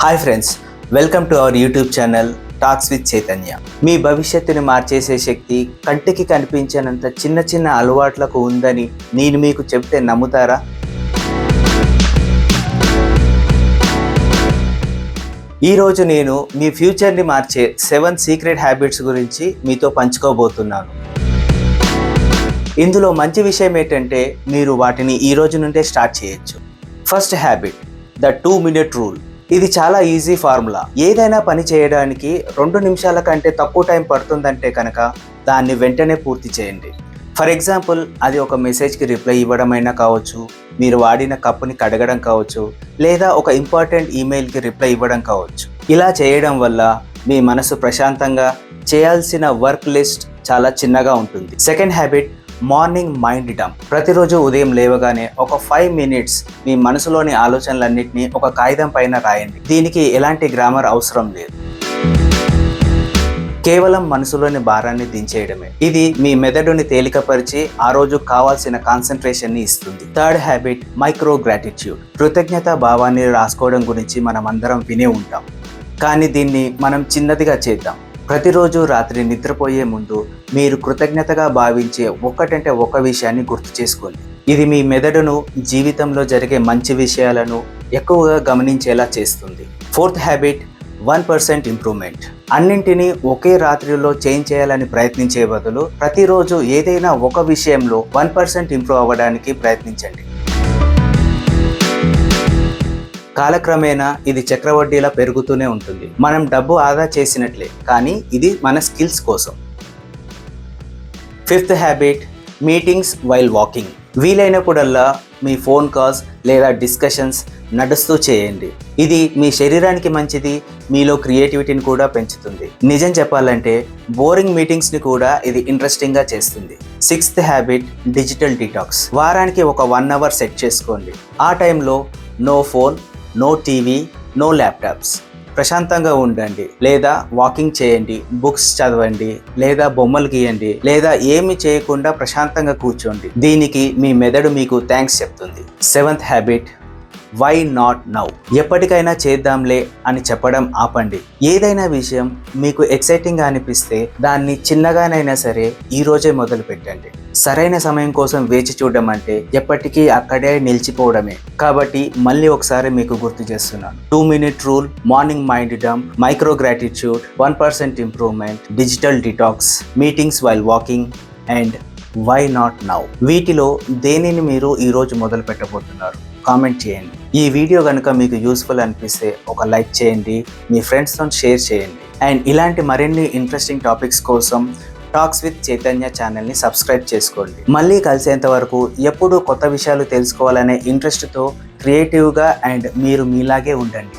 Hi friends, welcome to our YouTube channel talks with Chaitanya. మీ భవిష్యత్తుని మార్చేసే శక్తి కంటికి కనిపించేంత చిన్న చిన్న అలవాట్లకు ఉందని నేను మీకు చెప్తే నమ్ముతారా? ఈరోజు నేను మీ ఫ్యూచర్ని మార్చే 7 సీక్రెట్ హ్యాబిట్స్ గురించి మీతో పంచుకోబోతున్నాను. ఇందులో మంచి విషయం ఏంటంటే మీరు వాటిని ఈ రోజు నుండే స్టార్ట్ చేయొచ్చు. First habit, the 2-minute rule. ఇది చాలా ఈజీ ఫార్ములా. ఏదైనా పని చేయడానికి 2 నిమిషాల కంటే తక్కువ టైం పడుతుందంటే కనుక దాన్ని వెంటనే పూర్తి చేయండి. ఫర్ ఎగ్జాంపుల్, అది ఒక మెసేజ్కి రిప్లై ఇవ్వడం అయినా కావచ్చు, మీరు వాడిన కప్పుని కడగడం కావచ్చు, లేదా ఒక ఇంపార్టెంట్ ఈమెయిల్కి రిప్లై ఇవ్వడం కావచ్చు. ఇలా చేయడం వల్ల మీ మనసు ప్రశాంతంగా, చేయాల్సిన వర్క్ లిస్ట్ చాలా చిన్నగా ఉంటుంది. Second habit, morning mind dump. ప్రతిరోజు ఉదయం లేవగానే ఒక 5 minutes మీ మనసులోని ఆలోచనలన్నింటినీ ఒక కాగితం పైన రాయండి. దీనికి ఎలాంటి గ్రామర్ అవసరం లేదు, కేవలం మనసులోని భారాన్ని దించేయడమే. ఇది మీ మెదడుని తేలికపరిచి ఆ రోజు కావాల్సిన కాన్సన్ట్రేషన్ని ఇస్తుంది. Third habit, micro gratitude. కృతజ్ఞత భావాన్ని రాసుకోవడం గురించి మనం అందరం వినే ఉంటాం, కానీ దీన్ని మనం చిన్నదిగా చేద్దాం. ప్రతిరోజు రాత్రి నిద్రపోయే ముందు మీరు కృతజ్ఞతగా భావించే ఒక విషయాన్ని గుర్తు చేసుకోండి. ఇది మీ మెదడును జీవితంలో జరిగే మంచి విషయాలను ఎక్కువగా గమనించేలా చేస్తుంది. Fourth habit, 1% improvement. అన్నింటినీ ఒకే రాత్రిలో చేంజ్ చేయాలని ప్రయత్నించే బదులు ప్రతిరోజు ఏదైనా ఒక విషయంలో 1% ఇంప్రూవ్ అవ్వడానికి ప్రయత్నించండి. కాలక్రమేణా ఇది చక్రవడ్డీలా పెరుగుతూనే ఉంటుంది. మనం డబ్బు ఆదా చేసినట్లే, కానీ ఇది మన స్కిల్స్ కోసం. Fifth habit, meetings while walking. వీలైనప్పుడల్లా మీ ఫోన్ కాల్స్ లేదా డిస్కషన్స్ నడుస్తూ చేయండి. ఇది మీ శరీరానికి మంచిది, మీలో క్రియేటివిటీని కూడా పెంచుతుంది. నిజం చెప్పాలంటే బోరింగ్ మీటింగ్స్ని కూడా ఇది ఇంట్రెస్టింగ్గా చేస్తుంది. Sixth habit, digital detox. వారానికి ఒక 1 hour సెట్ చేసుకోండి. ఆ టైంలో no phone, no TV, no laptops. ప్రశాంతంగా ఉండండి, లేదా వాకింగ్ చేయండి, బుక్స్ చదవండి, లేదా బొమ్మలు గీయండి, లేదా ఏమి చేయకుండా ప్రశాంతంగా కూర్చోండి. దీనికి మీ మెదడు మీకు థ్యాంక్స్ చెప్తుంది. Seventh habit, why not now. ఎప్పటికైనా చేద్దాంలే అని చెప్పడం ఆపండి. ఏదైనా విషయం మీకు ఎక్సైటింగ్గా అనిపిస్తే దాన్ని చిన్నగానైనా సరే ఈ రోజే మొదలు పెట్టండి. సరైన సమయం కోసం వేచి చూడడం అంటే ఎప్పటికీ అక్కడే నిలిచిపోవడమే. కాబట్టి మళ్ళీ ఒకసారి మీకు గుర్తు చేస్తున్నాను. 2-minute rule, morning mind dump, micro gratitude, 1% improvement, digital detox, meetings while walking and why not now. వీటిలో దేనిని మీరు ఈరోజు మొదలు పెట్టబోతున్నారు? కామెంట్ చేయండి. ఈ వీడియో కనుక మీకు యూస్ఫుల్ అనిపిస్తే ఒక లైక్ చేయండి, మీ ఫ్రెండ్స్తో షేర్ చేయండి. అండ్ ఇలాంటి మరిన్ని ఇంట్రెస్టింగ్ టాపిక్స్ కోసం టాక్స్ విత్ చైతన్య ఛానల్ని సబ్స్క్రైబ్ చేసుకోండి. మళ్ళీ కలిసేంత వరకు ఎప్పుడూ కొత్త విషయాలు తెలుసుకోవాలనే ఇంట్రెస్ట్తో క్రియేటివ్గా అండ్ మీరు మీలాగే ఉండండి.